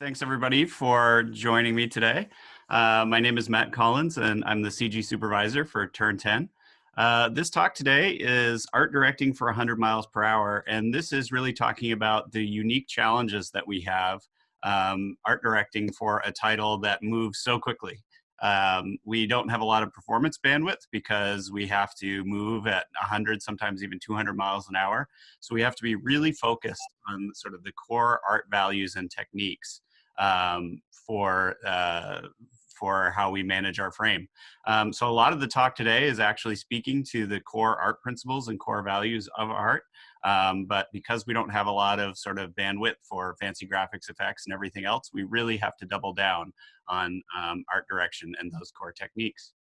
Thanks everybody for joining me today. My name is Matt Collins and I'm the CG Supervisor for Turn 10. This talk today is art directing for 100 miles per hour, and this is really talking about the unique challenges that we have art directing for a title that moves so quickly. We don't have a lot of performance bandwidth because we have to move at 100, sometimes even 200 miles an hour. So we have to be really focused on sort of the core art values and techniques for how we manage our frame. So a lot of the talk today is actually speaking to the core art principles and core values of art. But because we don't have a lot of sort of bandwidth for fancy graphics effects and everything else, we really have to double down on art direction and those core techniques.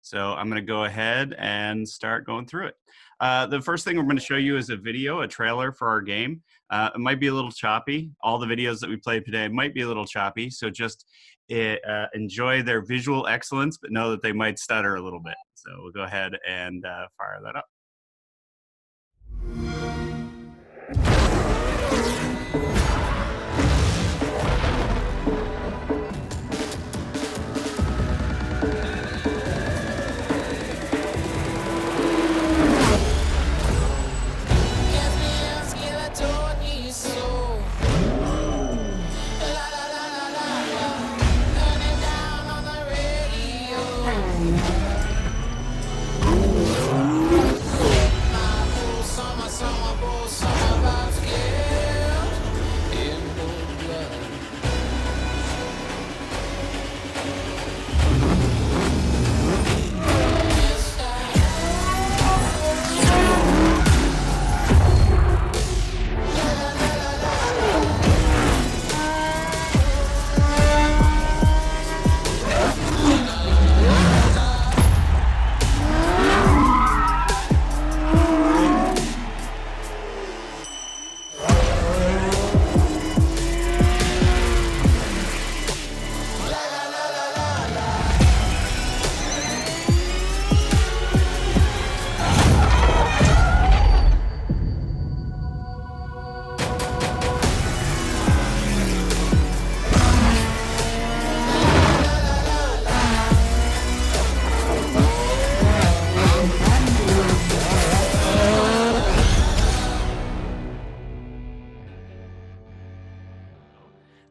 So I'm going to go ahead and start going through it. The first thing we're going to show you is a video, a trailer for our game. It might be a little choppy. All the videos that we played today might be a little choppy, so just enjoy their visual excellence, but know that they might stutter a little bit. So we'll go ahead and fire that up.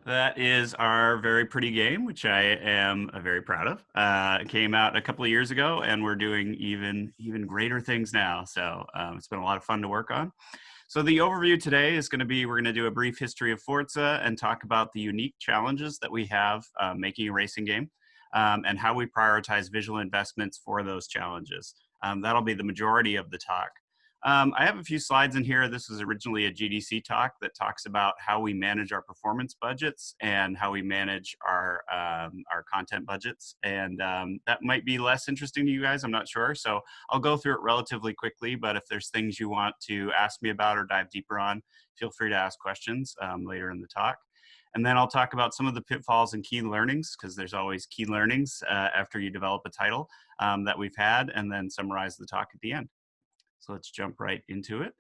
That is our very pretty game, which I am very proud of. It came out a couple of years ago, and we're doing even greater things now. So it's been a lot of fun to work on. So the overview today is going to be, we're going to do a brief history of Forza and talk about the unique challenges that we have making a racing game and how we prioritize visual investments for those challenges. That'll be the majority of the talk. I have a few slides in here. This was originally a GDC talk that talks about how we manage our performance budgets and how we manage our content budgets. And that might be less interesting to you guys, I'm not sure. So I'll go through it relatively quickly, but if there's things you want to ask me about or dive deeper on, feel free to ask questions later in the talk. And then I'll talk about some of the pitfalls and key learnings, because there's always key learnings after you develop a title that we've had, and then summarize the talk at the end. So let's jump right into it.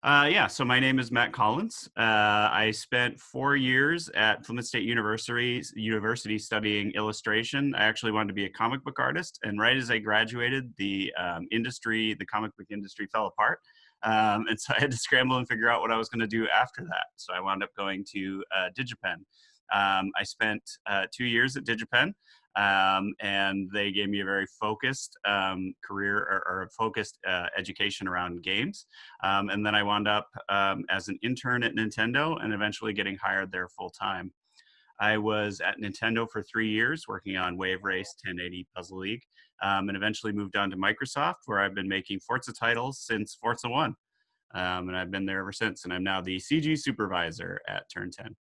Yeah, so my name is Matt Collins. I spent 4 years at Plymouth State University studying illustration. I actually wanted to be a comic book artist, and right as I graduated, the comic book industry fell apart. And so I had to scramble and figure out what I was going to do after that. So I wound up going to DigiPen. I spent 2 years at DigiPen. And they gave me a very focused career or focused education around games. And then I wound up as an intern at Nintendo and eventually getting hired there full time. I was at Nintendo for 3 years working on Wave Race, 1080 Puzzle League, and eventually moved on to Microsoft, where I've been making Forza titles since Forza 1. And I've been there ever since, and I'm now the CG Supervisor at Turn 10.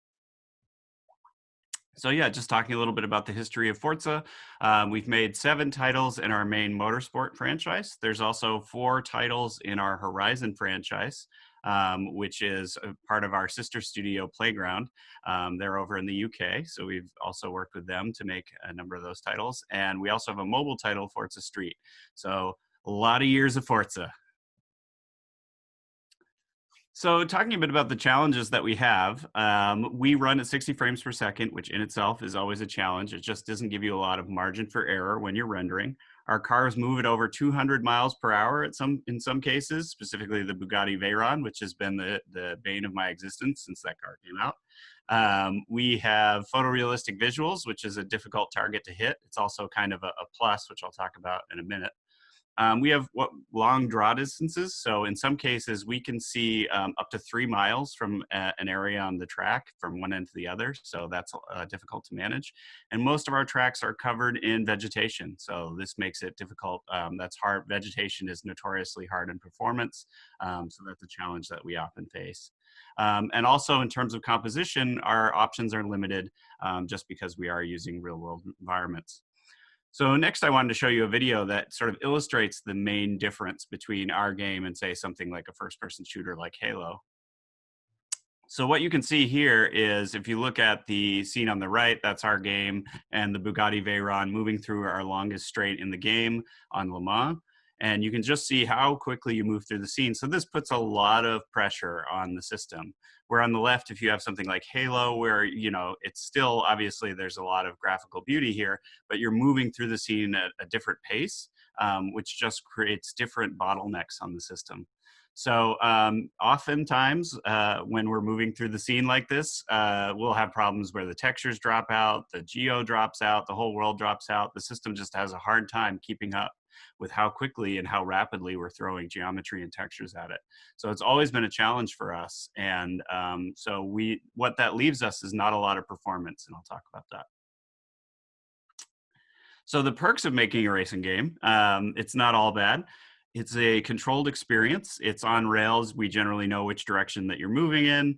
So yeah, just talking a little bit about the history of Forza. We've made 7 titles in our main motorsport franchise. There's also 4 titles in our Horizon franchise, which is a part of our sister studio Playground. They're over in the UK, so we've also worked with them to make a number of those titles. And we also have a mobile title, Forza Street. So a lot of years of Forza. So talking a bit about the challenges that we have, we run at 60 frames per second, which in itself is always a challenge. It just doesn't give you a lot of margin for error when you're rendering. Our cars move at over 200 miles per hour in some cases, specifically the Bugatti Veyron, which has been the bane of my existence since that car came out. We have photorealistic visuals, which is a difficult target to hit. It's also kind of a plus, which I'll talk about in a minute. We have long draw distances. So in some cases, we can see up to 3 miles from an area on the track from one end to the other. So that's difficult to manage. And most of our tracks are covered in vegetation. So this makes it difficult. That's hard. Vegetation is notoriously hard in performance. So that's a challenge that we often face. And also in terms of composition, our options are limited just because we are using real world environments. So next I wanted to show you a video that sort of illustrates the main difference between our game and say something like a first-person shooter like Halo. So what you can see here is if you look at the scene on the right, that's our game and the Bugatti Veyron moving through our longest straight in the game on Le Mans. And you can just see how quickly you move through the scene. So this puts a lot of pressure on the system. Where on the left, if you have something like Halo, where, you know, it's still, obviously there's a lot of graphical beauty here, but you're moving through the scene at a different pace, which just creates different bottlenecks on the system. So oftentimes when we're moving through the scene like this, we'll have problems where the textures drop out, the geo drops out, the whole world drops out. The system just has a hard time keeping up with how quickly and how rapidly we're throwing geometry and textures at it. So it's always been a challenge for us. And so what that leaves us is not a lot of performance, and I'll talk about that. So the perks of making a racing game, it's not all bad. It's a controlled experience. It's on rails. We generally know which direction that you're moving in.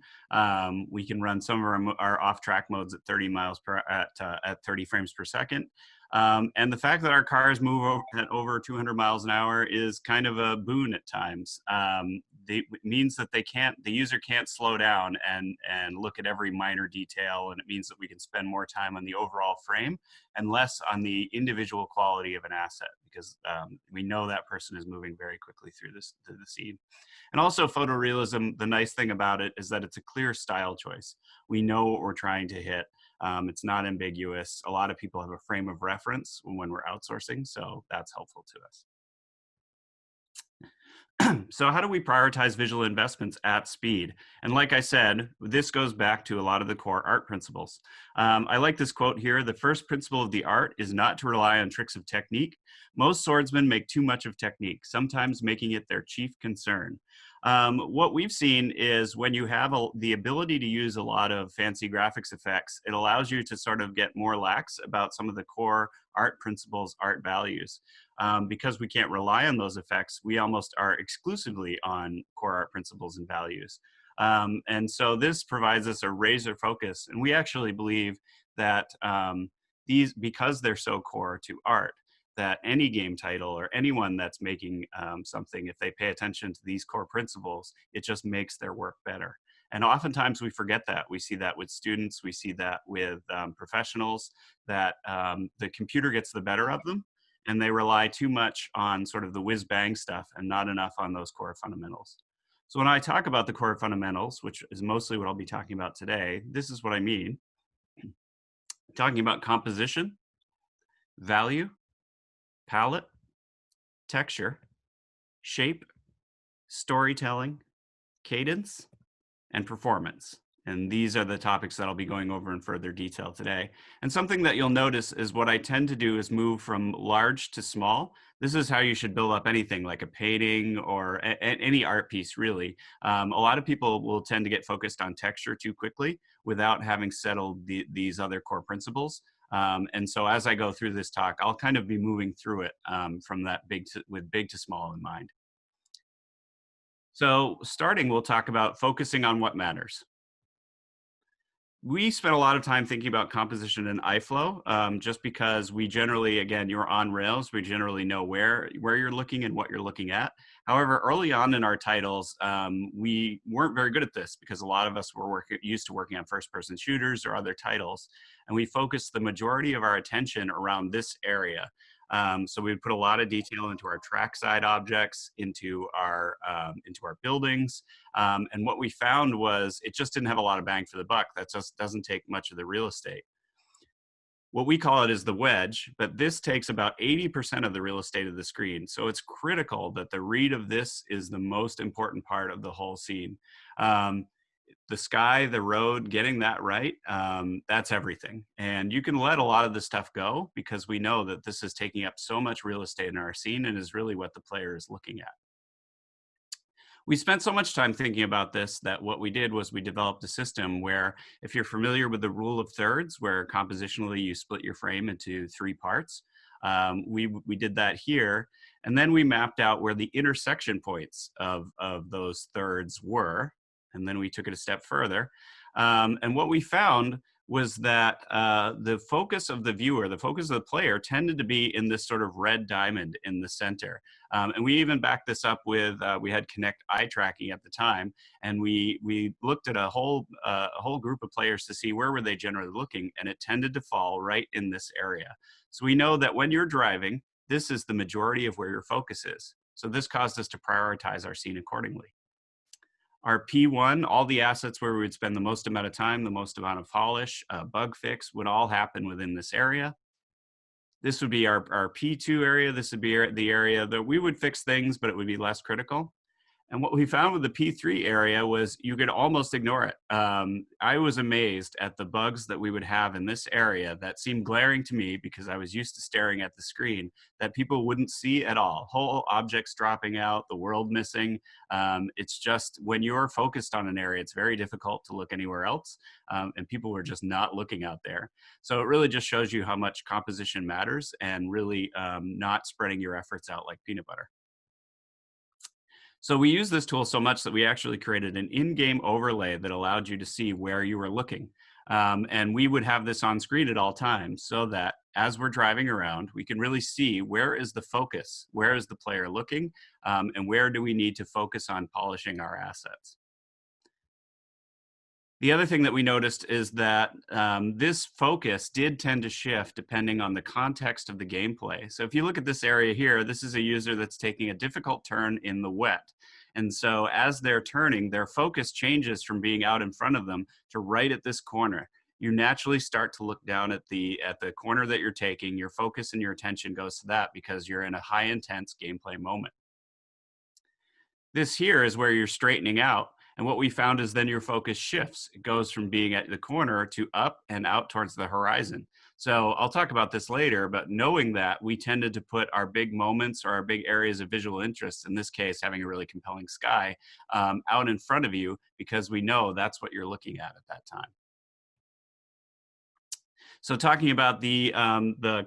We can run some of our off-track modes at 30 miles per at 30 frames per second. And the fact that our cars move at over 200 miles an hour is kind of a boon at times. It means that the user can't slow down and look at every minor detail, and it means that we can spend more time on the overall frame and less on the individual quality of an asset, because we know that person is moving very quickly through the scene. And also photorealism, the nice thing about it is that it's a clear style choice. We know what we're trying to hit. It's not ambiguous. A lot of people have a frame of reference when we're outsourcing, so that's helpful to us. So how do we prioritize visual investments at speed? And like I said, this goes back to a lot of the core art principles. I like this quote here: "The first principle of the art is not to rely on tricks of technique. Most swordsmen make too much of technique, sometimes making it their chief concern." What we've seen is when you have the ability to use a lot of fancy graphics effects, it allows you to sort of get more lax about some of the core art principles, art values. Because we can't rely on those effects, we almost are exclusively on core art principles and values. And so this provides us a razor focus. And we actually believe that because they're so core to art, that any game title or anyone that's making something, if they pay attention to these core principles, it just makes their work better. And oftentimes we forget that. We see that with students, we see that with professionals, that the computer gets the better of them, and they rely too much on sort of the whiz-bang stuff and not enough on those core fundamentals. So when I talk about the core fundamentals, which is mostly what I'll be talking about today, this is what I mean. Talking about composition, value, palette, texture, shape, storytelling, cadence, and performance. And these are the topics that I'll be going over in further detail today. And something that you'll notice is what I tend to do is move from large to small. This is how you should build up anything like a painting or any art piece, really. A lot of people will tend to get focused on texture too quickly without having settled these other core principles. And so as I go through this talk, I'll kind of be moving through it from that with big to small in mind. So starting, we'll talk about focusing on what matters. We spent a lot of time thinking about composition and iFlow, just because we generally, again, you're on Rails, we generally know where you're looking and what you're looking at. However, early on in our titles, we weren't very good at this because a lot of us were used to working on first-person shooters or other titles, and we focused the majority of our attention around this area. So we would put a lot of detail into our trackside objects, into our buildings. And what we found was it just didn't have a lot of bang for the buck. That just doesn't take much of the real estate. What we call it is the wedge, but this takes about 80% of the real estate of the screen. So it's critical that the read of this is the most important part of the whole scene. Um, the sky, the road, getting that right, that's everything. And you can let a lot of the stuff go because we know that this is taking up so much real estate in our scene and is really what the player is looking at. We spent so much time thinking about this that what we did was we developed a system where, if you're familiar with the rule of thirds, where compositionally you split your frame into 3 parts, we did that here. And then we mapped out where the intersection points of those thirds were. And then we took it a step further. And what we found was that the focus of the viewer, the focus of the player, tended to be in this sort of red diamond in the center. And we even backed this up with, we had Kinect eye tracking at the time, and we looked at a whole group of players to see where were they generally looking, and it tended to fall right in this area. So we know that when you're driving, this is the majority of where your focus is. So this caused us to prioritize our scene accordingly. Our P1, all the assets where we would spend the most amount of time, the most amount of polish, bug fix would all happen within this area. This would be our P2 area. This would be the area that we would fix things, but it would be less critical. And what we found with the P3 area was you could almost ignore it. I was amazed at the bugs that we would have in this area that seemed glaring to me because I was used to staring at the screen that people wouldn't see at all. Whole objects dropping out, the world missing. It's just when you're focused on an area, it's very difficult to look anywhere else. And people were just not looking out there. So it really just shows you how much composition matters and really not spreading your efforts out like peanut butter. So we use this tool so much that we actually created an in-game overlay that allowed you to see where you were looking. And we would have this on screen at all times so that as we're driving around, we can really see where is the focus, where is the player looking, and where do we need to focus on polishing our assets. The other thing that we noticed is that this focus did tend to shift depending on the context of the gameplay. So if you look at this area here, this is a user that's taking a difficult turn in the wet. And so as they're turning, their focus changes from being out in front of them to right at this corner. You naturally start to look down at the corner that you're taking. Your focus and your attention goes to that because you're in a high intense gameplay moment. This here is where you're straightening out. And what we found is then your focus shifts. It goes from being at the corner to up and out towards the horizon. So I'll talk about this later, but knowing that, we tended to put our big moments or our big areas of visual interest, in this case, having a really compelling sky, out in front of you because we know that's what you're looking at that time. So talking about the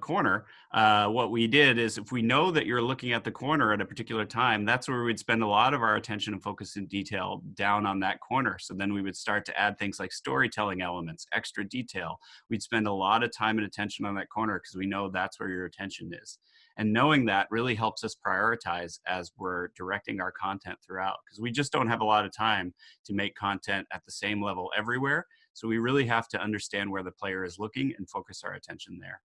corner, what we did is if we know that you're looking at the corner at a particular time, that's where we'd spend a lot of our attention and focus in detail down on that corner. So then we would start to add things like storytelling elements, extra detail. We'd spend a lot of time and attention on that corner because we know that's where your attention is. And knowing that really helps us prioritize as we're directing our content throughout, because we just don't have a lot of time to make content at the same level everywhere. So we really have to understand where the player is looking and focus our attention there.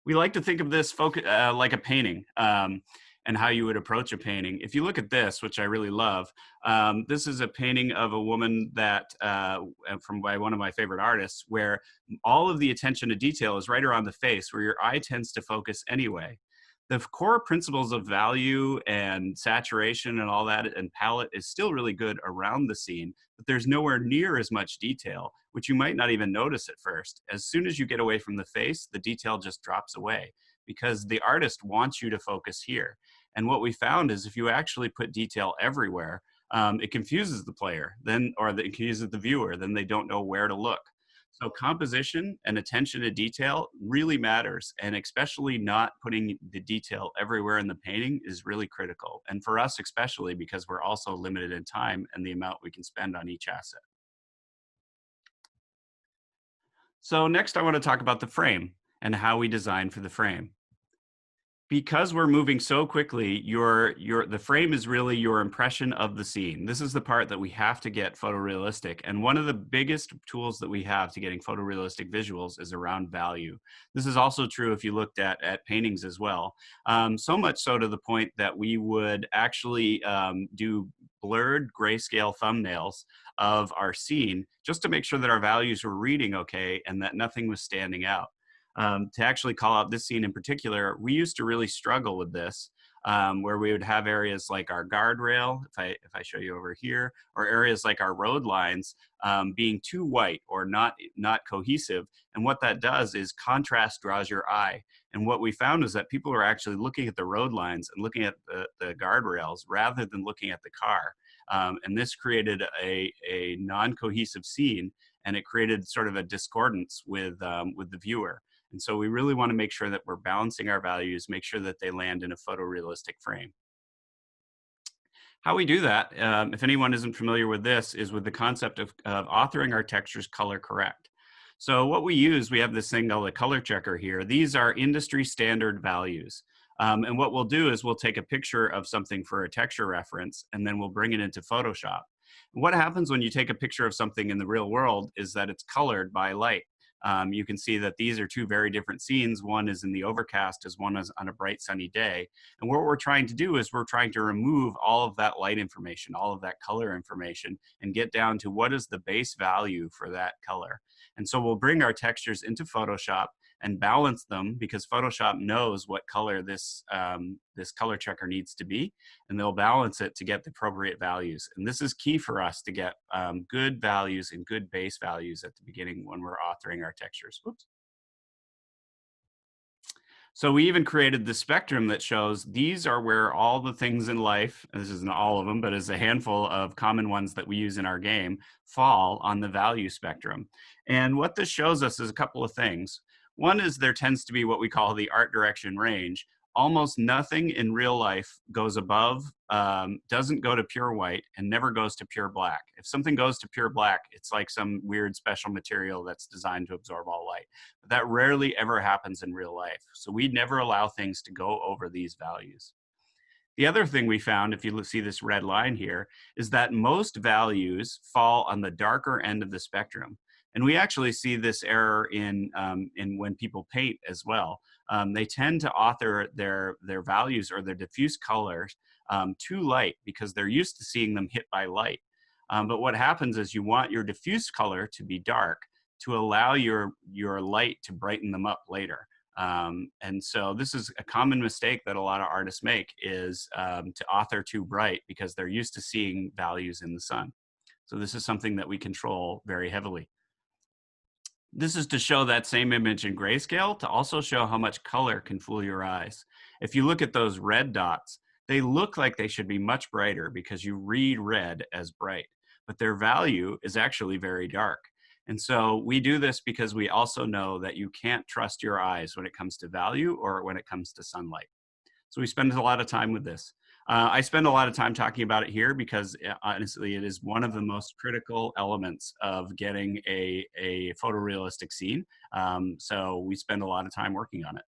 We like to think of this like a painting and how you would approach a painting. If you look at this, which I really love, this is a painting of a woman that by one of my favorite artists, where all of the attention to detail is right around the face, where your eye tends to focus anyway. The core principles of value and saturation and all that and palette is still really good around the scene, but there's nowhere near as much detail, which you might not even notice at first. As soon as you get away from the face, the detail just drops away because the artist wants you to focus here. And what we found is if you actually put detail everywhere, it confuses the player, it confuses the viewer, then they don't know where to look. So composition and attention to detail really matters, and especially not putting the detail everywhere in the painting is really critical. And for us especially, because we're also limited in time and the amount we can spend on each asset. So next I want to talk about the frame and how we design for the frame. Because we're moving so quickly, the frame is really your impression of the scene. This is the part that we have to get photorealistic. And one of the biggest tools that we have to getting photorealistic visuals is around value. This is also true if you looked at paintings as well. So much so to the point that we would actually do blurred grayscale thumbnails of our scene just to make sure that our values were reading okay and that nothing was standing out. To actually call out this scene in particular, we used to really struggle with this, where we would have areas like our guardrail, if I show you over here, or areas like our road lines being too white or not cohesive. And what that does is contrast draws your eye. And what we found is that people are actually looking at the road lines and looking at the guardrails rather than looking at the car. And this created a non-cohesive scene, and it created sort of a discordance with the viewer. And so we really want to make sure that we're balancing our values, make sure that they land in a photorealistic frame. How we do that, if anyone isn't familiar with this, is with the concept of authoring our textures color correct. So what we use, we have this thing called a color checker here. These are industry standard values. And what we'll do is we'll take a picture of something for a texture reference, and then we'll bring it into Photoshop. And what happens when you take a picture of something in the real world is that it's colored by light. You can see that these are two very different scenes. One is in the overcast as one is on a bright sunny day. And what we're trying to do is we're trying to remove all of that light information, all of that color information, and get down to what is the base value for that color. And so we'll bring our textures into Photoshop and balance them, because Photoshop knows what color this color checker needs to be, and they'll balance it to get the appropriate values. And this is key for us to get good values and good base values at the beginning when we're authoring our textures. Whoops. So we even created the spectrum that shows these are where all the things in life, and this isn't all of them, but is a handful of common ones that we use in our game, fall on the value spectrum. And what this shows us is a couple of things. One is there tends to be what we call the art direction range. Almost nothing in real life goes above, doesn't go to pure white, and never goes to pure black. If something goes to pure black, it's like some weird special material that's designed to absorb all light. But that rarely ever happens in real life. So we never allow things to go over these values. The other thing we found, if you see this red line here, is that most values fall on the darker end of the spectrum. And we actually see this error in when people paint as well. They tend to author their values or their diffuse colors too light because they're used to seeing them hit by light. But what happens is you want your diffuse color to be dark to allow your light to brighten them up later. And so this is a common mistake that a lot of artists make, is to author too bright because they're used to seeing values in the sun. So this is something that we control very heavily. This is to show that same image in grayscale, to also show how much color can fool your eyes. If you look at those red dots, they look like they should be much brighter because you read red as bright, but their value is actually very dark. And so we do this because we also know that you can't trust your eyes when it comes to value or when it comes to sunlight. So we spend a lot of time with this. I spend a lot of time talking about it here because honestly, it is one of the most critical elements of getting a photorealistic scene. So we spend a lot of time working on it.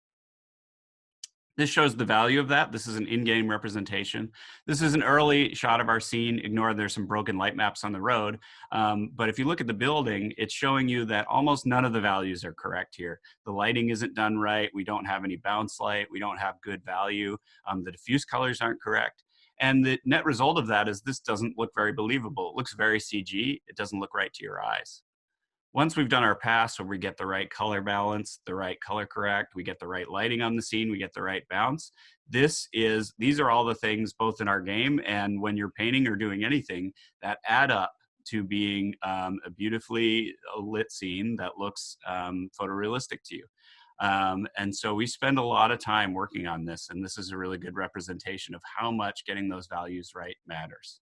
This shows the value of that. This is an in-game representation. This is an early shot of our scene. Ignore there's some broken light maps on the road. But if you look at the building, it's showing you that almost none of the values are correct here. The lighting isn't done right. We don't have any bounce light. We don't have good value. The diffuse colors aren't correct. And the net result of that is this doesn't look very believable. It looks very CG. It doesn't look right to your eyes. Once we've done our pass where we get the right color balance, the right color correct, we get the right lighting on the scene, we get the right bounce. These are all the things both in our game and when you're painting or doing anything that add up to being a beautifully lit scene that looks photorealistic to you. And so we spend a lot of time working on this, and this is a really good representation of how much getting those values right matters.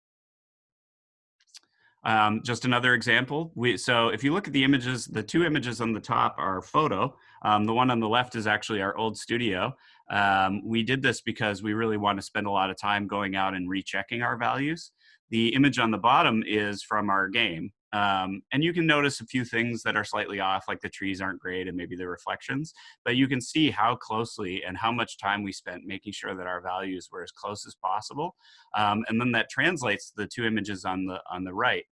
Just another example. So if you look at the images, the two images on the top are photo. The one on the left is actually our old studio. We did this because we really want to spend a lot of time going out and rechecking our values. The image on the bottom is from our game. And you can notice a few things that are slightly off, like the trees aren't great and maybe the reflections, but you can see how closely and how much time we spent making sure that our values were as close as possible. And then that translates to the two images on the right.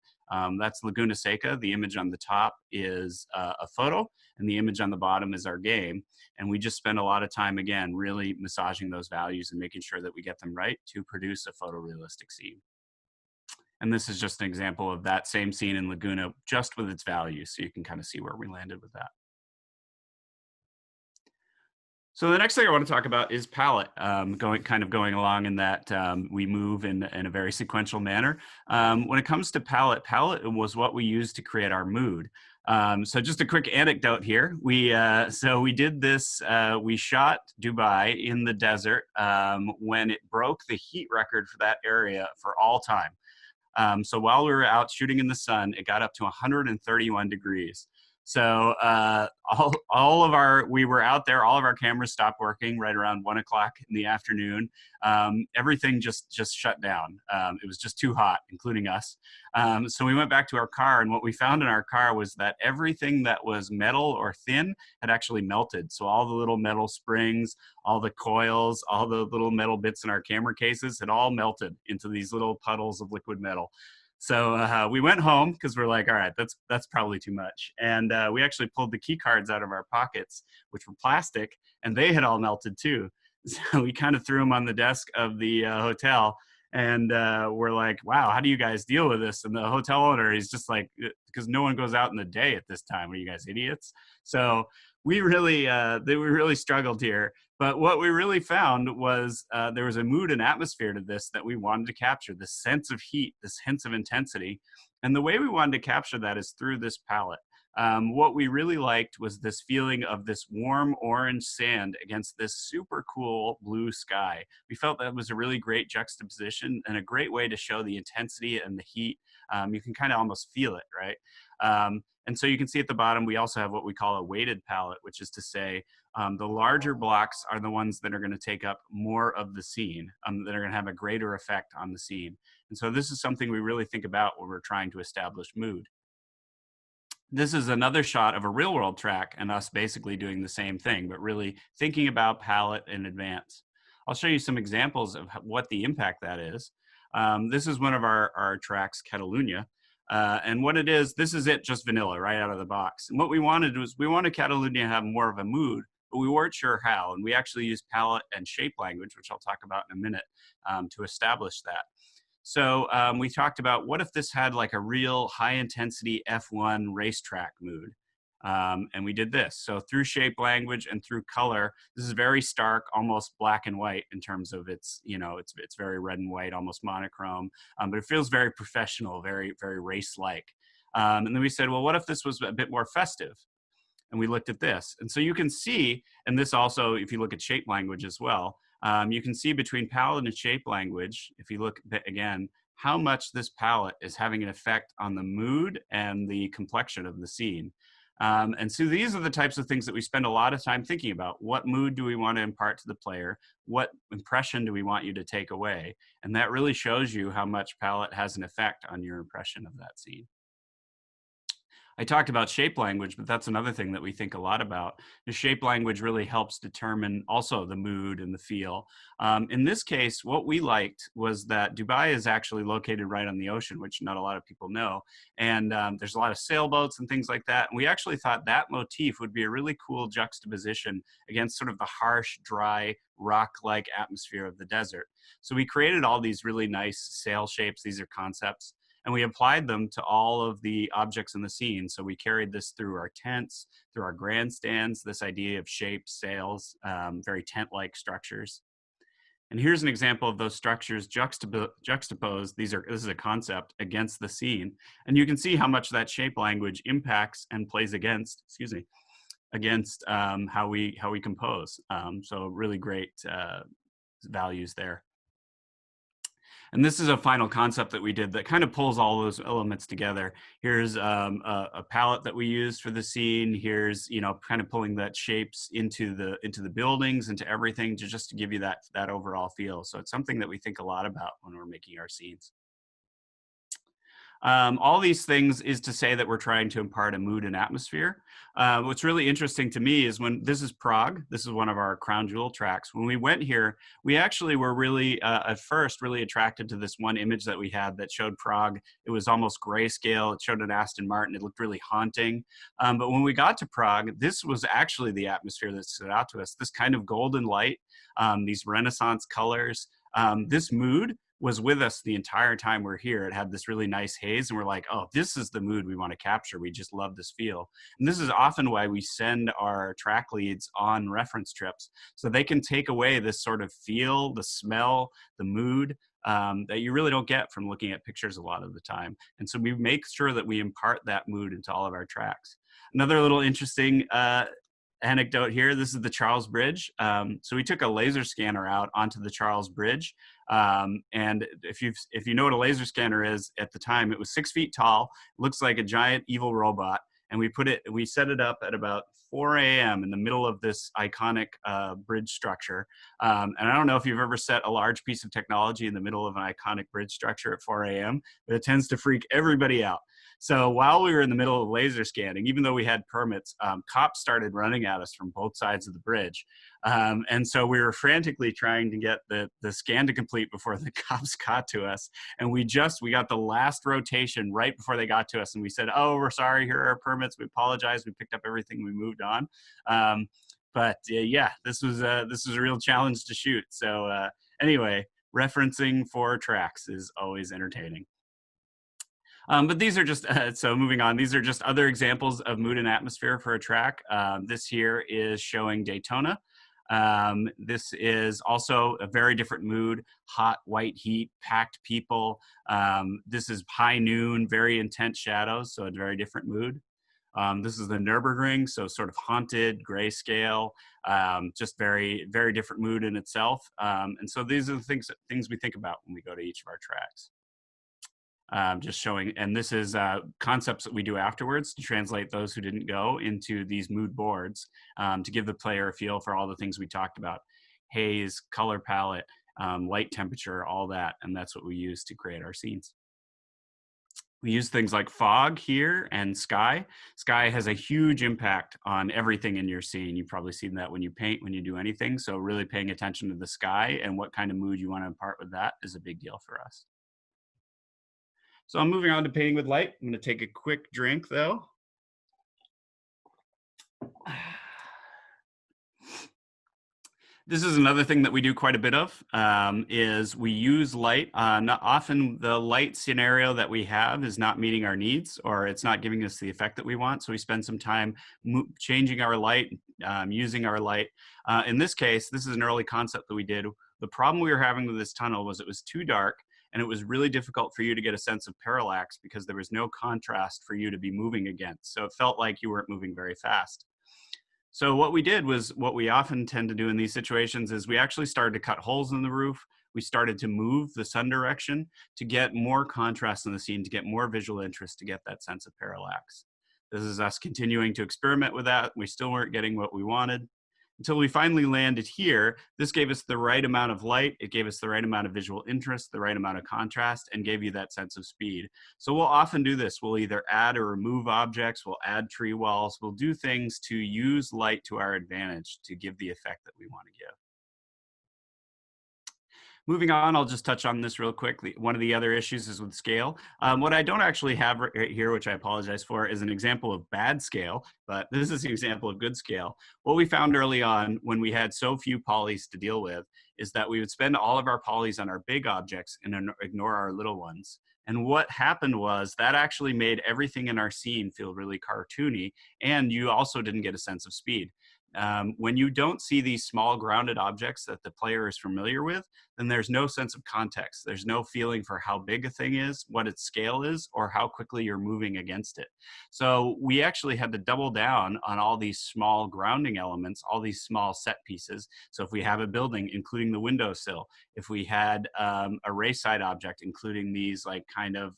That's Laguna Seca. The image on the top is a photo, and the image on the bottom is our game. And we just spend a lot of time, again, really massaging those values and making sure that we get them right to produce a photorealistic scene. And this is just an example of that same scene in Laguna, just with its values. So you can kind of see where we landed with that. So the next thing I want to talk about is palette, going along in that we move in a very sequential manner. When it comes to palette was what we used to create our mood. So just a quick anecdote here. We did this. We shot Dubai in the desert when it broke the heat record for that area for all time. So while we were out shooting in the sun, it got up to 131 degrees. So we were out there, all of our cameras stopped working right around 1 o'clock in the afternoon. Everything just shut down. It was just too hot, including us. So we went back to our car, and what we found in our car was that everything that was metal or thin had actually melted. So all the little metal springs, all the coils, all the little metal bits in our camera cases had all melted into these little puddles of liquid metal. So we went home because we're like, all right, that's probably too much. And we actually pulled the key cards out of our pockets, which were plastic, and they had all melted too. So we kind of threw them on the desk of the hotel, and we're like, wow, how do you guys deal with this? And the hotel owner is just like, because no one goes out in the day at this time. Are you guys idiots? So we really struggled here. But what we really found was there was a mood and atmosphere to this that we wanted to capture, this sense of heat, this sense of intensity. And the way we wanted to capture that is through this palette. What we really liked was this feeling of this warm orange sand against this super cool blue sky. We felt that was a really great juxtaposition and a great way to show the intensity and the heat. You can kind of almost feel it, right? And so you can see at the bottom, we also have what we call a weighted palette, which is to say the larger blocks are the ones that are going to take up more of the scene, that are going to have a greater effect on the scene. And so this is something we really think about when we're trying to establish mood. This is another shot of a real world track and us basically doing the same thing, but really thinking about palette in advance. I'll show you some examples of what the impact that is. This is one of our tracks, Catalunya. And what it is, this is it, just vanilla right out of the box. And what we wanted was, we wanted Catalunya to have more of a mood, but we weren't sure how. And we actually used palette and shape language, which I'll talk about in a minute, to establish that. So we talked about, what if this had like a real high intensity F1 racetrack mood? And we did this. So through shape language and through color, this is very stark, almost black and white in terms of its, it's very red and white, almost monochrome, but it feels very professional, very, very race-like. And then we said, well, what if this was a bit more festive? And we looked at this. And so you can see, and this also, if you look at shape language as well, you can see between palette and shape language, if you look again, how much this palette is having an effect on the mood and the complexion of the scene. And so these are the types of things that we spend a lot of time thinking about. What mood do we want to impart to the player? What impression do we want you to take away? And that really shows you how much palette has an effect on your impression of that scene. I talked about shape language, but that's another thing that we think a lot about. The shape language really helps determine also the mood and the feel. In this case, what we liked was that Dubai is actually located right on the ocean, which not a lot of people know. And there's a lot of sailboats and things like that. And we actually thought that motif would be a really cool juxtaposition against sort of the harsh, dry, rock-like atmosphere of the desert. So we created all these really nice sail shapes. These are concepts. And we applied them to all of the objects in the scene. So we carried this through our tents, through our grandstands, this idea of shapes, sails, very tent-like structures. And here's an example of those structures juxtaposed. This is a concept against the scene. And you can see how much that shape language impacts and plays against, how we compose. So really great values there. And this is a final concept that we did that kind of pulls all those elements together. Here's a palette that we used for the scene. Here's, kind of pulling that shapes into the buildings, into everything, just to give you that overall feel. So it's something that we think a lot about when we're making our scenes. All these things is to say that we're trying to impart a mood and atmosphere. What's really interesting to me is when this is Prague, this is one of our crown jewel tracks. When we went here, we actually were really, at first, really attracted to this one image that we had that showed Prague. It was almost grayscale. It showed an Aston Martin. It looked really haunting. But when we got to Prague, this was actually the atmosphere that stood out to us. This kind of golden light, these Renaissance colors, this mood was with us the entire time we're here. It had this really nice haze, and we're like, oh, this is the mood we want to capture. We just love this feel. And this is often why we send our track leads on reference trips, so they can take away this sort of feel, the smell, the mood that you really don't get from looking at pictures a lot of the time. And so we make sure that we impart that mood into all of our tracks. Another little interesting anecdote here. This is the Charles Bridge. So we took a laser scanner out onto the Charles Bridge. And if you know what a laser scanner is, at the time, it was 6 feet tall, looks like a giant evil robot. And we set it up at about 4 a.m. in the middle of this iconic bridge structure. And I don't know if you've ever set a large piece of technology in the middle of an iconic bridge structure at 4 a.m., but it tends to freak everybody out. So while we were in the middle of laser scanning, even though we had permits, cops started running at us from both sides of the bridge. And so we were frantically trying to get the scan to complete before the cops got to us. And we got the last rotation right before they got to us. And we said, oh, we're sorry, here are our permits. We apologize. We picked up everything. We moved on. But yeah, this was a real challenge to shoot. So anyway, referencing for tracks is always entertaining. But these are just, so moving on, these are just other examples of mood and atmosphere for a track. This here is showing Daytona. This is also a very different mood, hot, white heat, packed people. This is high noon, very intense shadows, so a very different mood. This is the Nürburgring, so sort of haunted, grayscale, just very, very different mood in itself. And so these are the things we think about when we go to each of our tracks. Just showing, and this is concepts that we do afterwards to translate those who didn't go into these mood boards to give the player a feel for all the things we talked about: haze, color palette, light temperature, all that. And that's what we use to create our scenes. We use things like fog here and sky. Sky has a huge impact on everything in your scene. You've probably seen that when you paint, when you do anything. So really paying attention to the sky and what kind of mood you want to impart with that is a big deal for us. So I'm moving on to painting with light. I'm going to take a quick drink, though. This is another thing that we do quite a bit of, is we use light. Not often the light scenario that we have is not meeting our needs, or it's not giving us the effect that we want. So we spend some time changing our light, using our light. In this case, this is an early concept that we did. The problem we were having with this tunnel was it was too dark, and it was really difficult for you to get a sense of parallax because there was no contrast for you to be moving against. So it felt like you weren't moving very fast. So what we did was what we often tend to do in these situations is we actually started to cut holes in the roof. We started to move the sun direction to get more contrast in the scene, to get more visual interest, to get that sense of parallax. This is us continuing to experiment with that. We still weren't getting what we wanted until we finally landed here. This gave us the right amount of light. It gave us the right amount of visual interest, the right amount of contrast, and gave you that sense of speed. So we'll often do this. We'll either add or remove objects. We'll add tree walls. We'll do things to use light to our advantage to give the effect that we want to give. Moving on, I'll just touch on this real quick. One of the other issues is with scale. What I don't actually have right here, which I apologize for, is an example of bad scale, but this is an example of good scale. What we found early on when we had so few polys to deal with is that we would spend all of our polys on our big objects and ignore our little ones. And what happened was that actually made everything in our scene feel really cartoony, and you also didn't get a sense of speed. When you don't see these small grounded objects that the player is familiar with, then there's no sense of context. There's no feeling for how big a thing is, what its scale is, or how quickly you're moving against it. So we actually had to double down on all these small grounding elements, all these small set pieces. So if we have a building, including the windowsill, if we had a race side object, including these like kind of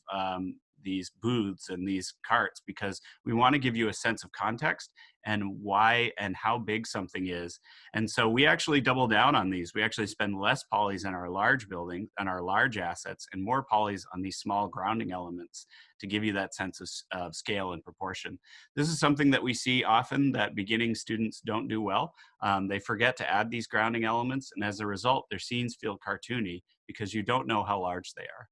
these booths and these carts, because we want to give you a sense of context and why and how big something is. And so we actually double down on these. We actually spend less polys in our large building and our large assets and more polys on these small grounding elements to give you that sense of scale and proportion. This is something that we see often that beginning students don't do well. They forget to add these grounding elements, and as a result, their scenes feel cartoony because you don't know how large they are.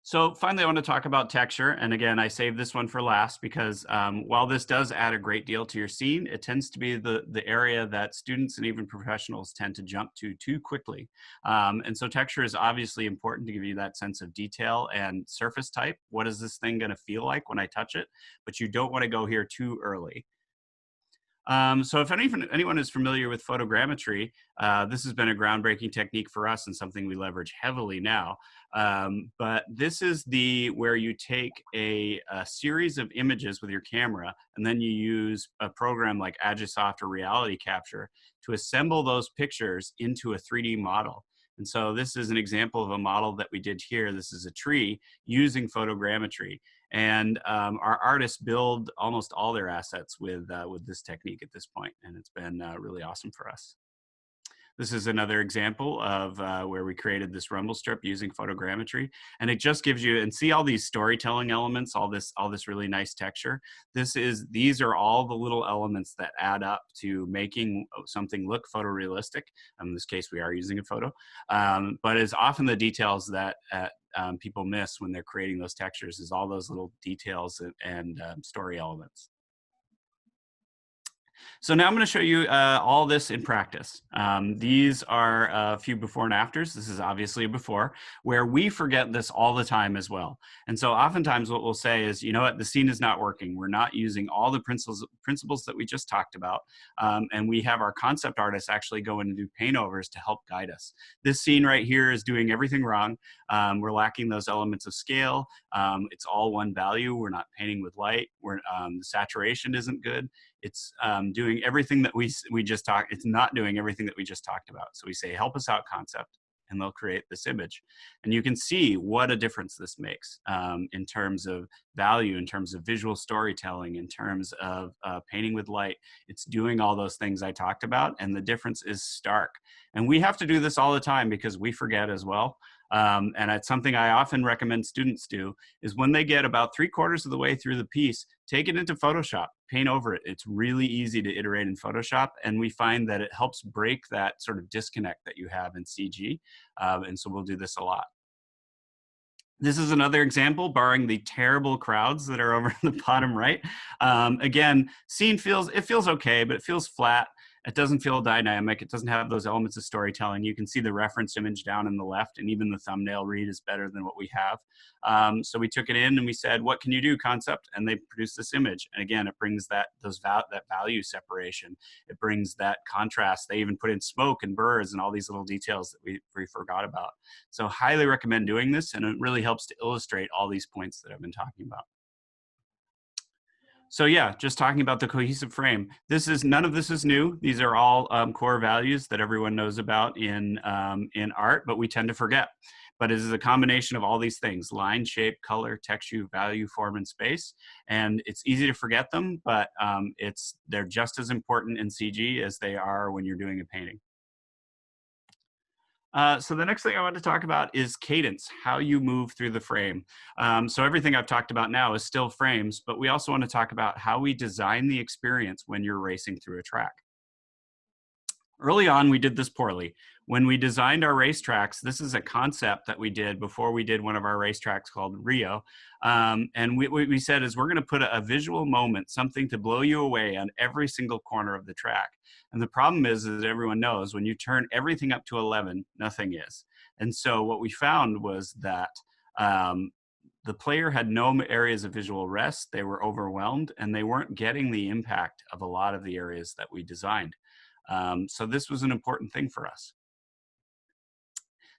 So finally, I want to talk about texture. And again, I saved this one for last because while this does add a great deal to your scene, it tends to be the area that students and even professionals tend to jump to too quickly. And so texture is obviously important to give you that sense of detail and surface type. What is this thing going to feel like when I touch it? But you don't want to go here too early. So if anyone is familiar with photogrammetry, this has been a groundbreaking technique for us and something we leverage heavily now. But this is where you take a series of images with your camera, and then you use a program like Agisoft or Reality Capture to assemble those pictures into a 3D model. And so this is an example of a model that we did here. This is a tree using photogrammetry. And our artists build almost all their assets with this technique at this point, and it's been really awesome for us. This is another example of where we created this rumble strip using photogrammetry, and it just gives you, and see all these storytelling elements, all this really nice texture. These are all the little elements that add up to making something look photorealistic. In this case, we are using a photo, but it's often the details that people miss when they're creating those textures, is all those little details and story elements. So now I'm going to show you all this in practice. These are a few before and afters. This is obviously a before, where we forget this all the time as well. And so oftentimes what we'll say is, you know what, the scene is not working. We're not using all the principles that we just talked about. And we have our concept artists actually go in and do paint overs to help guide us. This scene right here is doing everything wrong. We're lacking those elements of scale. It's all one value. We're not painting with light. The saturation isn't good. It's doing everything that we just talked. It's not doing everything that we just talked about. So we say, help us out, concept, and they'll create this image. And you can see what a difference this makes in terms of value, in terms of visual storytelling, in terms of painting with light. It's doing all those things I talked about, and the difference is stark. And we have to do this all the time because we forget as well. And it's something I often recommend students do, is when they get about 3/4 of the way through the piece, take it into Photoshop, paint over it. It's really easy to iterate in Photoshop, and we find that it helps break that sort of disconnect that you have in CG. And so we'll do this a lot. This is another example, barring the terrible crowds that are over in the bottom right. Again, scene feels okay, but it feels flat. It doesn't feel dynamic. It doesn't have those elements of storytelling. You can see the reference image down in the left, and even the thumbnail read is better than what we have. So we took it in and we said, what can you do, concept? And they produced this image. And again, it brings that value separation. It brings that contrast. They even put in smoke and birds and all these little details that we forgot about. So highly recommend doing this, and it really helps to illustrate all these points that I've been talking about. So yeah, just talking about the cohesive frame. None of this is new. These are all core values that everyone knows about in art, but we tend to forget. But it is a combination of all these things: line, shape, color, texture, value, form, and space. And it's easy to forget them, but they're just as important in CG as they are when you're doing a painting. So the next thing I want to talk about is cadence, how you move through the frame. So everything I've talked about now is still frames, but we also want to talk about how we design the experience when you're racing through a track. Early on, we did this poorly. When we designed our racetracks, this is a concept that we did before we did one of our racetracks called Rio. And what we said is, we're going to put a visual moment, something to blow you away on every single corner of the track. And the problem is, as everyone knows, when you turn everything up to 11, nothing is. And so what we found was that the player had no areas of visual rest. They were overwhelmed, and they weren't getting the impact of a lot of the areas that we designed. So this was an important thing for us.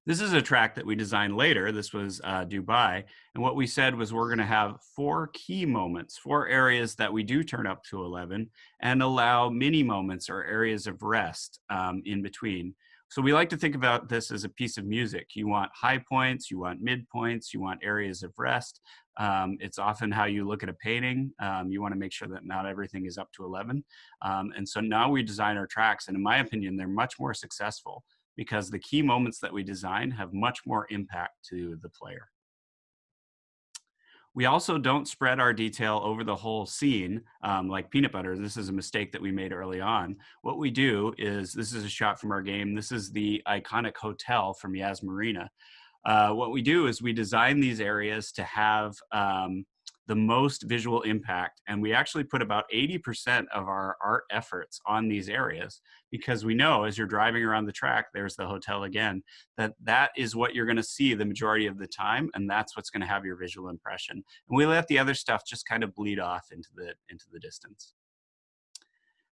This is a track that we designed later. This was Dubai. And what we said was, we're going to have 4 key moments, 4 areas that we do turn up to 11, and allow mini moments or areas of rest in between. So we like to think about this as a piece of music. You want high points, you want mid points, you want areas of rest. It's often how you look at a painting. You want to make sure that not everything is up to 11. And so now we design our tracks, and in my opinion, they're much more successful because the key moments that we design have much more impact to the player. We also don't spread our detail over the whole scene like peanut butter. This is a mistake that we made early on. What we do is, this is a shot from our game. This is the iconic hotel from Yas Marina. What we do is we design these areas to have the most visual impact. And we actually put about 80% of our art efforts on these areas because we know as you're driving around the track, there's the hotel again, that is what you're going to see the majority of the time. And that's what's going to have your visual impression. And we let the other stuff just kind of bleed off into the distance.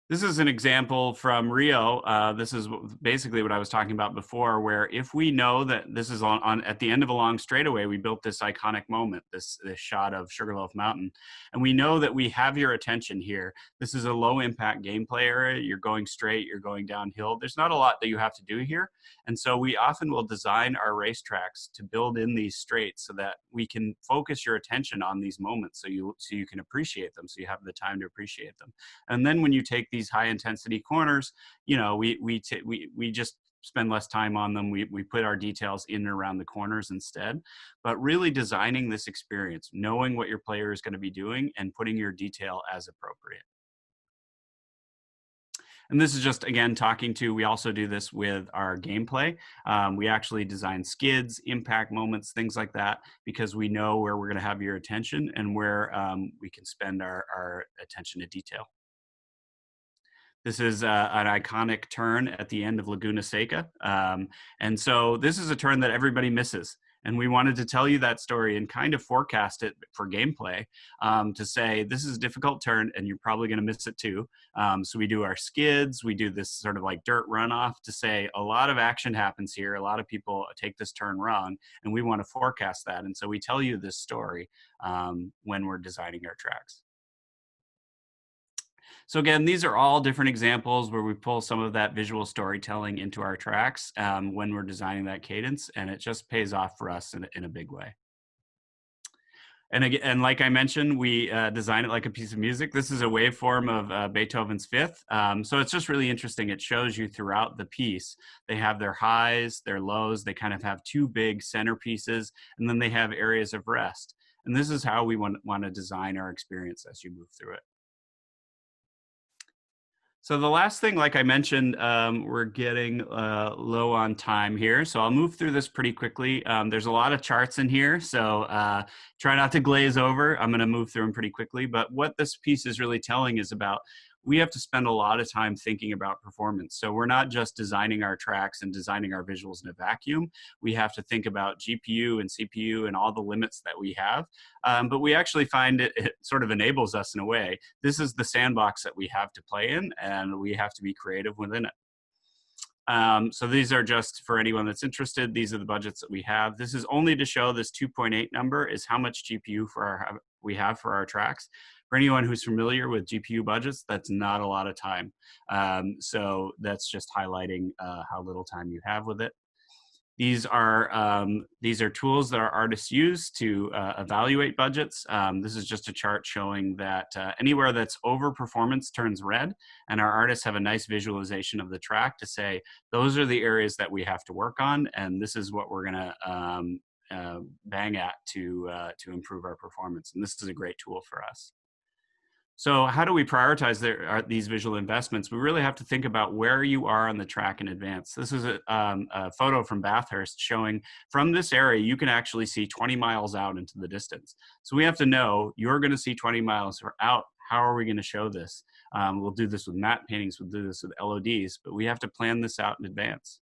This is an example from Rio. This is basically what I was talking about before, where if we know that this is on at the end of a long straightaway, we built this iconic moment, this shot of Sugarloaf Mountain, and we know that we have your attention here. This is a low impact gameplay area. You're going straight, you're going downhill. There's not a lot that you have to do here. And so we often will design our racetracks to build in these straights so that we can focus your attention on these moments so you can appreciate them, so you have the time to appreciate them. And then when you take these high intensity corners, you know, we just spend less time on them. We put our details in and around the corners instead, but really designing this experience, knowing what your player is going to be doing and putting your detail as appropriate. And this is just, again, we also do this with our gameplay. We actually design skids, impact moments, things like that, because we know where we're going to have your attention and where we can spend our attention to detail. This is an iconic turn at the end of Laguna Seca. And so this is a turn that everybody misses. And we wanted to tell you that story and kind of forecast it for gameplay to say, this is a difficult turn and you're probably going to miss it too. So we do our skids, we do this sort of like dirt runoff to say a lot of action happens here. A lot of people take this turn wrong and we want to forecast that. And so we tell you this story when we're designing our tracks. So again, these are all different examples where we pull some of that visual storytelling into our tracks when we're designing that cadence, and it just pays off for us in a big way. And again, and like I mentioned, we design it like a piece of music. This is a waveform of Beethoven's Fifth. So it's just really interesting. It shows you throughout the piece. They have their highs, their lows. They kind of have two big centerpieces, and then they have areas of rest. And this is how we want to design our experience as you move through it. So the last thing, like I mentioned, we're getting low on time here. So I'll move through this pretty quickly. There's a lot of charts in here, so try not to glaze over. I'm going to move through them pretty quickly. But what this piece is really telling is about, we have to spend a lot of time thinking about performance. So we're not just designing our tracks and designing our visuals in a vacuum. We have to think about GPU and CPU and all the limits that we have. But we actually find it sort of enables us in a way. This is the sandbox that we have to play in, and we have to be creative within it. So these are just for anyone that's interested. These are the budgets that we have. This is only to show this 2.8 number is how much GPU we have for our tracks. For anyone who's familiar with GPU budgets, that's not a lot of time. So that's just highlighting how little time you have with it. These are tools that our artists use to evaluate budgets. This is just a chart showing that anywhere that's over performance turns red, and our artists have a nice visualization of the track to say, those are the areas that we have to work on, and this is what we're gonna bang at to improve our performance. And this is a great tool for us. So how do we prioritize these visual investments? We really have to think about where you are on the track in advance. This is a photo from Bathurst showing from this area, you can actually see 20 miles out into the distance. So we have to know you're going to see 20 miles out. How are we going to show this? We'll do this with matte paintings, we'll do this with LODs, but we have to plan this out in advance.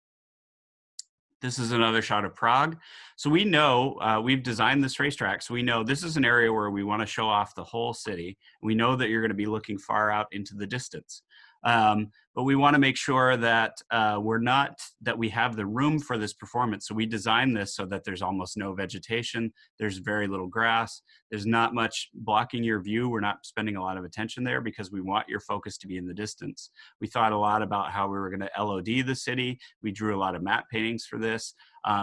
This is another shot of Prague. So we know, we've designed this racetrack, so we know this is an area where we want to show off the whole city. We know that you're going to be looking far out into the distance. But but we want to make sure that that we have the room for this performance. So we designed this so that there's almost no vegetation, there's very little grass, there's not much blocking your view. We're not spending a lot of attention there because we want your focus to be in the distance. We thought a lot about how we were going to LOD the city. We drew a lot of matte paintings for this.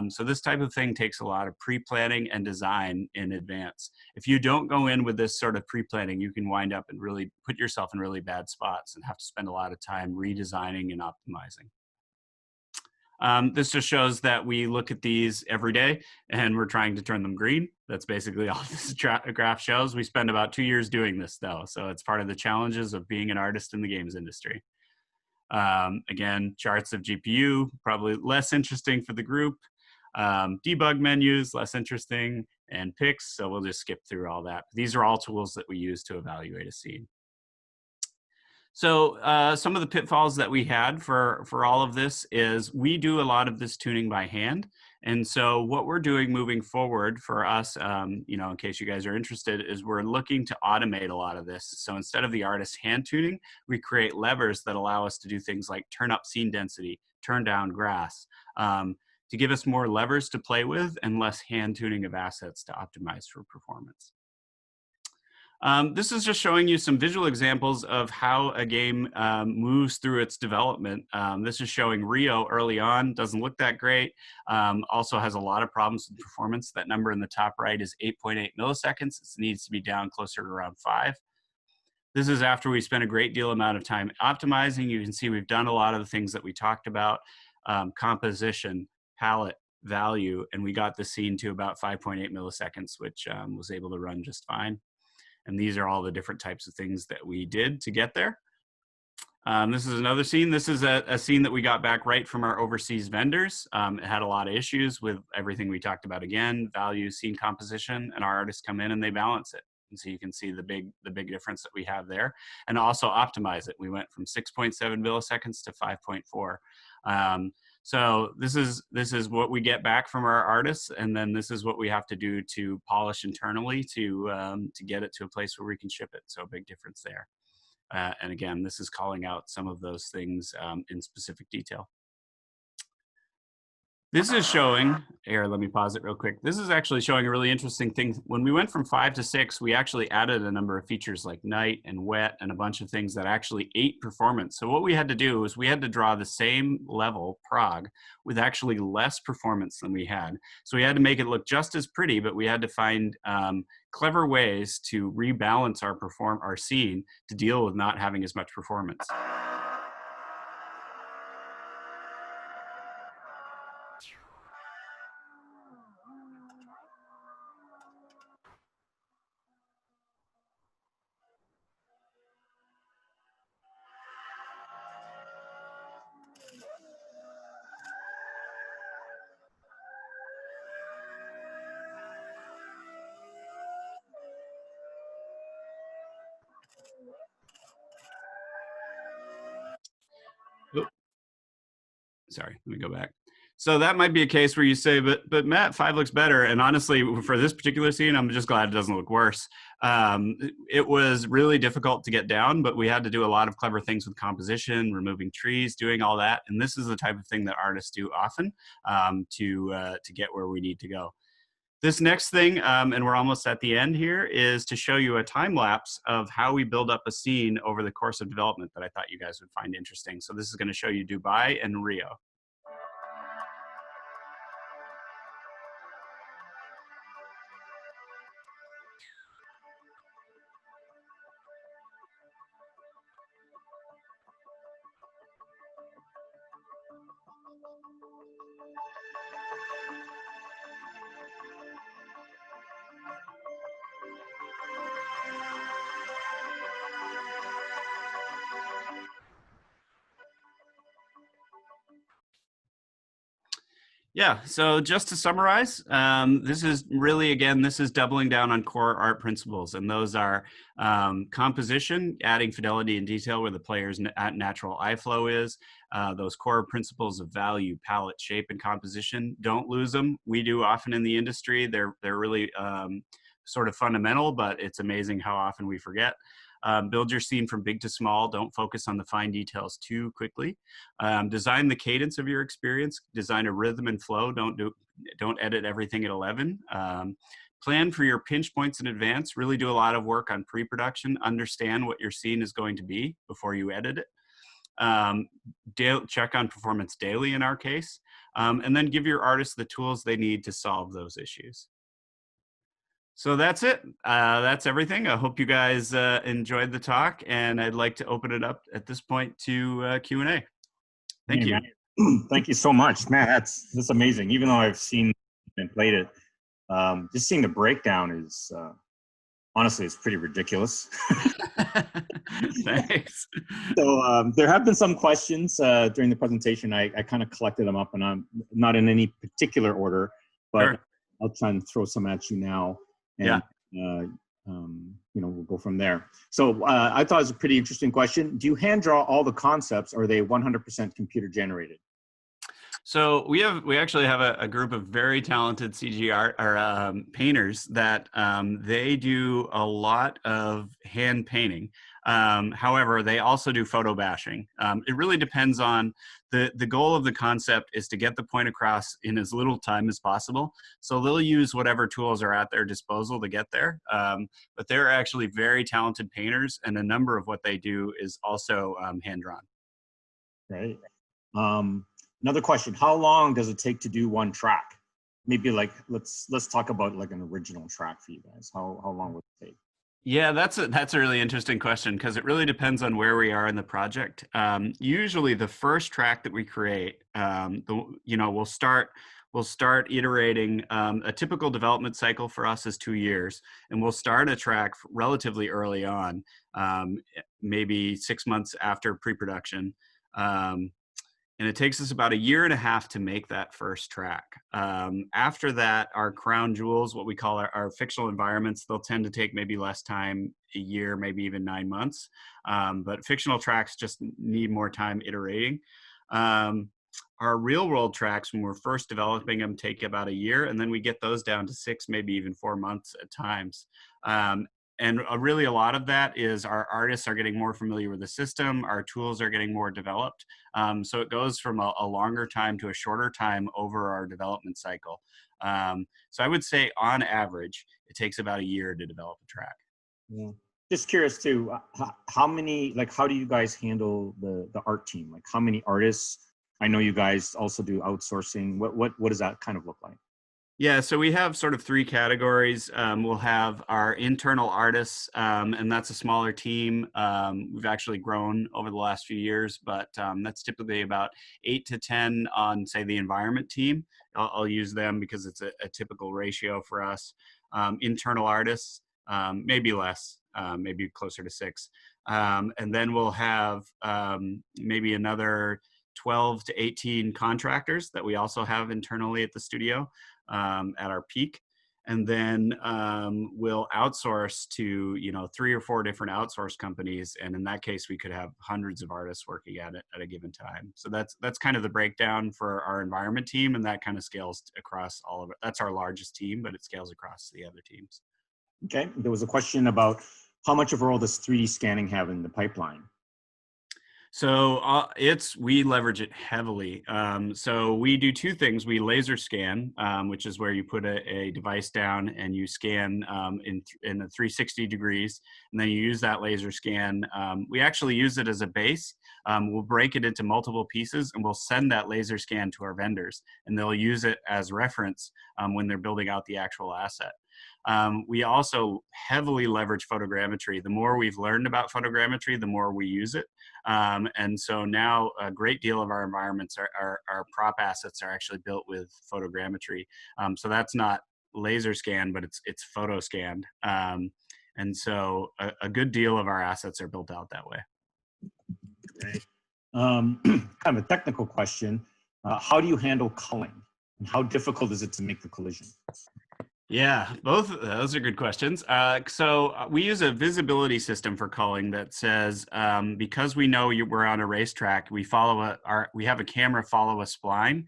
So this type of thing takes a lot of pre-planning and design in advance. If you don't go in with this sort of pre-planning, you can wind up and really put yourself in really bad spots and have to spend a lot of time redesigning and optimizing. This just shows that we look at these every day and we're trying to turn them green. That's basically all this graph shows. We spend about 2 years doing this though, so it's part of the challenges of being an artist in the games industry. Again, charts of GPU, probably less interesting for the group. Debug menus, less interesting, and picks, so we'll just skip through all that. These are all tools that we use to evaluate a scene. So some of the pitfalls that we had for all of this is we do a lot of this tuning by hand. And so what we're doing moving forward for us, you know, in case you guys are interested, is we're looking to automate a lot of this. So instead of the artist hand tuning, we create levers that allow us to do things like turn up scene density, turn down grass, to give us more levers to play with and less hand tuning of assets to optimize for performance. This is just showing you some visual examples of how a game moves through its development. This is showing Rio early on, doesn't look that great. Also has a lot of problems with performance. That number in the top right is 8.8 milliseconds. It needs to be down closer to around 5. This is after we spent a great deal amount of time optimizing. You can see we've done a lot of the things that we talked about, composition, palette, value, and we got the scene to about 5.8 milliseconds, which was able to run just fine. And these are all the different types of things that we did to get there. This is another scene. This is a scene that we got back right from our overseas vendors. It had a lot of issues with everything we talked about again, value, scene composition, and our artists come in and they balance it. And so you can see the big difference that we have there. And also optimize it. We went from 6.7 milliseconds to 5.4. So this is what we get back from our artists, and then this is what we have to do to polish internally to get it to a place where we can ship it. So a big difference there. And again, this is calling out some of those things in specific detail. This is showing, here, let me pause it real quick. This is actually showing a really interesting thing. When we went from 5 to 6, we actually added a number of features like night and wet and a bunch of things that actually ate performance. So what we had to do is we had to draw the same level, prog, with actually less performance than we had. So we had to make it look just as pretty, but we had to find clever ways to rebalance our scene to deal with not having as much performance. Sorry, let me go back. So that might be a case where you say, but Matt, 5 looks better. And honestly, for this particular scene, I'm just glad it doesn't look worse. It was really difficult to get down, but we had to do a lot of clever things with composition, removing trees, doing all that. And this is the type of thing that artists do often to get where we need to go. This next thing, and we're almost at the end here, is to show you a time lapse of how we build up a scene over the course of development that I thought you guys would find interesting. So this is going to show you Dubai and Rio. Yeah, so just to summarize, this is really, again, this is doubling down on core art principles, and those are composition, adding fidelity and detail where the player's natural eye flow is, those core principles of value, palette, shape, and composition. Don't lose them. We do often in the industry. They're really sort of fundamental, but it's amazing how often we forget. Build your scene from big to small. Don't focus on the fine details too quickly. Design the cadence of your experience. Design a rhythm and flow. Don't edit everything at 11. Plan for your pinch points in advance. Really do a lot of work on pre-production. Understand what your scene is going to be before you edit it. Check on performance daily in our case, and then give your artists the tools they need to solve those issues. So that's it. That's everything. I hope you guys enjoyed the talk, and I'd like to open it up at this point to Q&A. Thank you. Man. Thank you so much, man. That's amazing. Even though I've seen and played it, just seeing the breakdown is honestly, it's pretty ridiculous. Thanks. So there have been some questions during the presentation. I kind of collected them up, and I'm not in any particular order, but Sure. I'll try and throw some at you now. And, we'll go from there. So I thought it was a pretty interesting question. Do you hand draw all the concepts, or are they 100% computer generated? So we actually have a group of very talented CG art or painters that they do a lot of hand painting. However, they also do photo bashing. It really depends on the goal of the concept is to get the point across in as little time as possible. So they'll use whatever tools are at their disposal to get there. But they're actually very talented painters, and a number of what they do is also hand drawn. Right. Another question: how long does it take to do one track? Maybe like let's talk about like an original track for you guys. How long would it take? Yeah, that's a really interesting question, because it really depends on where we are in the project. Usually, the first track that we create, we'll start iterating. A typical development cycle for us is 2 years, and we'll start a track relatively early on, maybe 6 months after pre-production. And it takes us about 1.5 years to make that first track. After that, our crown jewels, what we call our fictional environments, they'll tend to take maybe less time, 1 year, maybe even 9 months. But fictional tracks just need more time iterating. Our real world tracks, when we're first developing them, take about 1 year, and then we get those down to 6, maybe even 4 months at times. And really a lot of that is our artists are getting more familiar with the system, our tools are getting more developed. So it goes from a longer time to a shorter time over our development cycle. So I would say on average, it takes about 1 year to develop a track. Yeah. Just curious too, how do you guys handle the art team? Like how many artists? I know you guys also do outsourcing. What does that kind of look like? Yeah, so we have sort of 3 categories. We'll have our internal artists, and that's a smaller team. We've actually grown over the last few years, but that's typically about 8 to 10 on, say, the environment team. I'll use them because it's a typical ratio for us. Internal artists, maybe less, maybe closer to 6. And then we'll have maybe another 12 to 18 contractors that we also have internally at the studio. At our peak, and then we'll outsource to 3 or 4 different outsource companies, and in that case we could have hundreds of artists working at it at a given time. So that's kind of the breakdown for our environment team, and that kind of scales across all of it. That's our largest team, but it scales across the other teams. Okay, there was a question about how much of a role does 3D scanning have in the pipeline? So we leverage it heavily. So we do 2 things. We laser scan, which is where you put a device down and you scan in the 360 degrees, and then you use that laser scan. We actually use it as a base. We'll break it into multiple pieces, and we'll send that laser scan to our vendors, and they'll use it as reference when they're building out the actual asset. We also heavily leverage photogrammetry. The more we've learned about photogrammetry, the more we use it. And so now a great deal of our environments, our prop assets are actually built with photogrammetry. So that's not laser scan, but it's photo scanned. And so a good deal of our assets are built out that way. Okay. Kind of a technical question. How do you handle culling? And how difficult is it to make the collision? Yeah, both of those are good questions. So we use a visibility system for culling that says, because we know we're on a racetrack, we have a camera follow a spline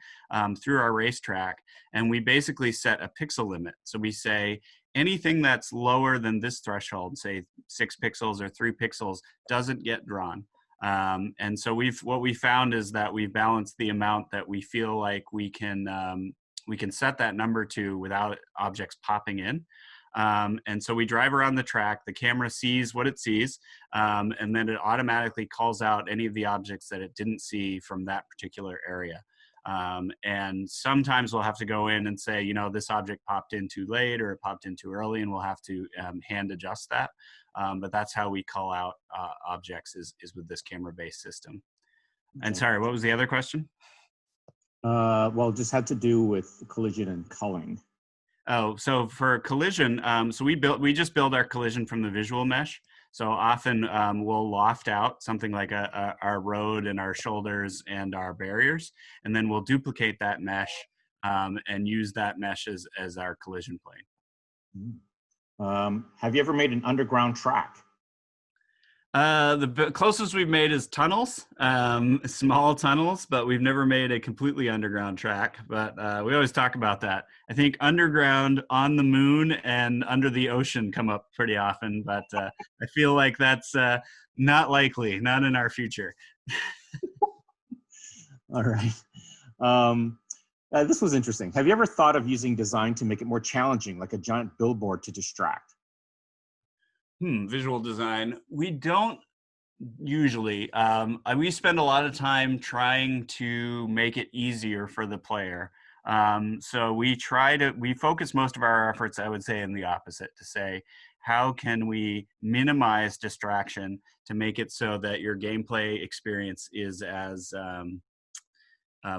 through our racetrack, and we basically set a pixel limit. So we say, anything that's lower than this threshold, say 6 pixels or 3 pixels, doesn't get drawn. And so what we found is that we've balanced the amount that we feel like we can set that number to without objects popping in. And so we drive around the track, the camera sees what it sees, and then it automatically calls out any of the objects that it didn't see from that particular area. And sometimes we'll have to go in and say, you know, this object popped in too late or it popped in too early, and we'll have to hand adjust that. But that's how we call out objects is with this camera-based system. Okay. And sorry, what was the other question? Well, just had to do with collision and culling. Oh, so for collision, so we just build our collision from the visual mesh. So often we'll loft out something like our road and our shoulders and our barriers, and then we'll duplicate that mesh and use that mesh as our collision plane. Have you ever made an underground track? The closest we've made is tunnels, small tunnels, but we've never made a completely underground track. But we always talk about that. I think underground, on the moon, and under the ocean come up pretty often, but I feel like that's not likely, not in our future. All right. This was interesting. Have you ever thought of using design to make it more challenging, like a giant billboard to distract? Visual design. We don't usually. We spend a lot of time trying to make it easier for the player. So we focus most of our efforts, I would say, in the opposite, to say, how can we minimize distraction to make it so that your gameplay experience is as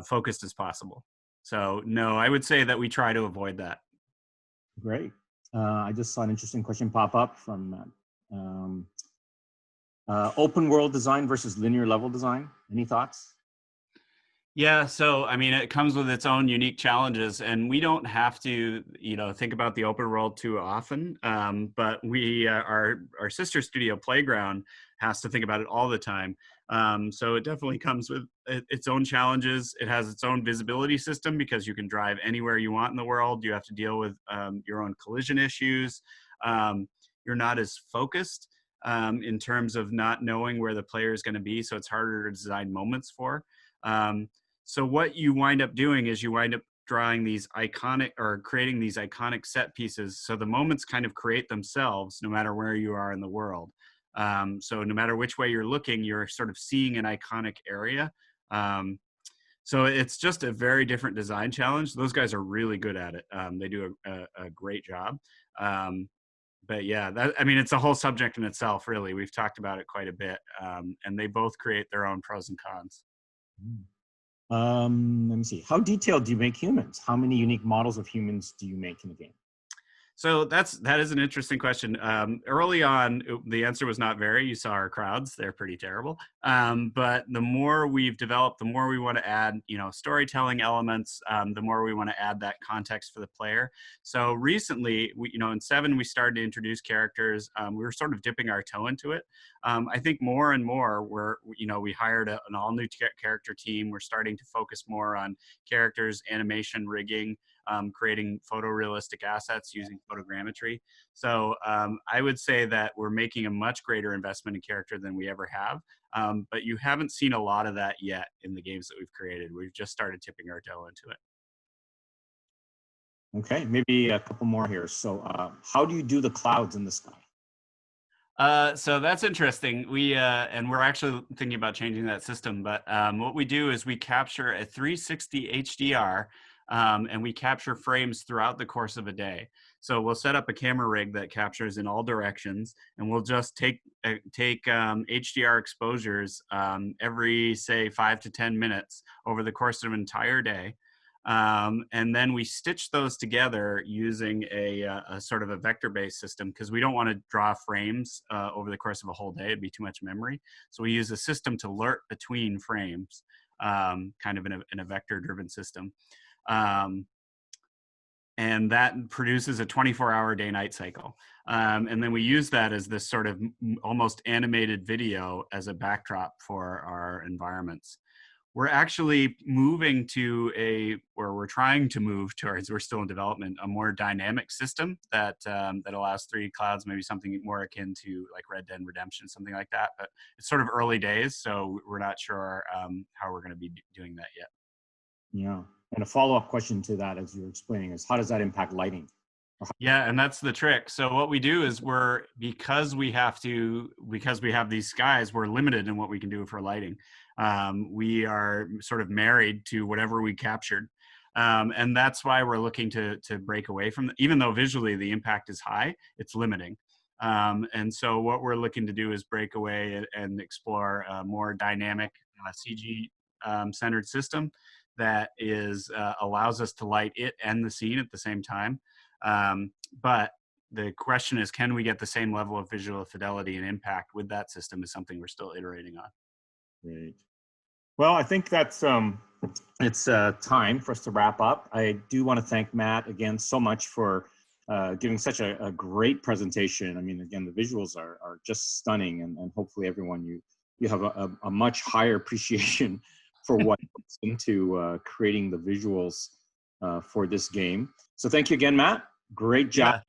focused as possible? So no, I would say that we try to avoid that. Great. I just saw an interesting question pop up from open world design versus linear level design. Any thoughts? Yeah, so I mean, it comes with its own unique challenges, and we don't have to, you know, think about the open world too often. But our sister studio Playground has to think about it all the time. So it definitely comes with its own challenges. It has its own visibility system because you can drive anywhere you want in the world. You have to deal with your own collision issues. You're not as focused in terms of not knowing where the player is going to be, so it's harder to design moments for. So what you wind up doing is you wind up drawing these iconic or creating these iconic set pieces. So the moments kind of create themselves no matter where you are in the world. So no matter which way you're looking, you're sort of seeing an iconic area. So it's just a very different design challenge. Those guys are really good at it. They do a great job. But yeah, I mean, it's a whole subject in itself, really. We've talked about it quite a bit, and they both create their own pros and cons. Let me see. How detailed do you make humans? How many unique models of humans do you make in the game? So that is an interesting question. Early on, the answer was not very. You saw our crowds; they're pretty terrible. But the more we've developed, the more we want to add, you know, storytelling elements. The more we want to add that context for the player. So recently, in 7, we started to introduce characters. We were sort of dipping our toe into it. I think more and more we hired an all new character team. We're starting to focus more on characters, animation, rigging. Creating photorealistic assets using photogrammetry. So I would say that we're making a much greater investment in character than we ever have. But you haven't seen a lot of that yet in the games that we've created. We've just started tipping our toe into it. Okay, maybe a couple more here. So how do you do the clouds in the sky? So that's interesting. And we're actually thinking about changing that system. But what we do is we capture a 360 HDR and we capture frames throughout the course of a day. So we'll set up a camera rig that captures in all directions, and we'll just take HDR exposures every, say, 5 to 10 minutes over the course of an entire day. And then we stitch those together using a sort of a vector-based system, because we don't want to draw frames over the course of a whole day. It'd be too much memory. So we use a system to lerp between frames, kind of in a vector-driven system. And that produces a 24-hour day-night cycle. And then we use that as this sort of almost animated video as a backdrop for our environments. We're actually moving to or we're trying to move towards, we're still in development, a more dynamic system that that allows 3D clouds, maybe something more akin to like Red Dead Redemption, something like that. But it's sort of early days, so we're not sure how we're going to be doing that yet. Yeah. And a follow-up question to that, as you're explaining, is how does that impact lighting? Yeah, and that's the trick. So what we do is because we have these skies, we're limited in what we can do for lighting. We are sort of married to whatever we captured. And that's why we're looking to break away from, even though visually the impact is high, it's limiting. And so what we're looking to do is break away and explore a more dynamic CG centered system that allows us to light it and the scene at the same time. But the question is, can we get the same level of visual fidelity and impact with that system is something we're still iterating on. Great. Well, I think that's it's time for us to wrap up. I do want to thank Matt again so much for giving such a great presentation. I mean, again, the visuals are just stunning, and hopefully everyone, you have a much higher appreciation for what goes into creating the visuals for this game. So thank you again, Matt. Great job. Yeah.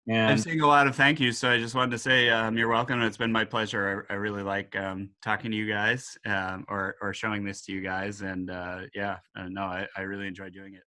And I'm seeing a lot of thank yous, so I just wanted to say you're welcome. It's been my pleasure. I really like talking to you guys or showing this to you guys, and I really enjoy doing it.